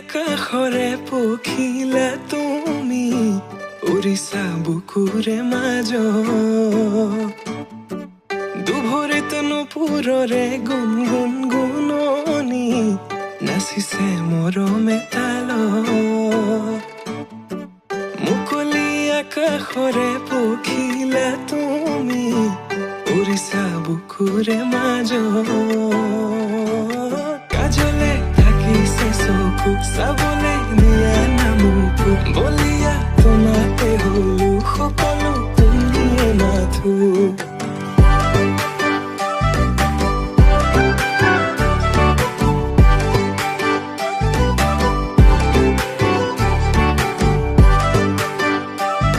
আকাশৰে পখিলা তুমি উৰিছা বুকুৰে মাজত দুভৰিত নুপুৰৰে গুণ গুণ গুণনি নাচিছে মৰমে তালত মুকলি আকাশৰে পখিলা তুমি উৰিছা বুকুৰে মাজত কাজলে থাকিছে চকু চাবলে নিয়া নামুকু বলিয়া তোমাতে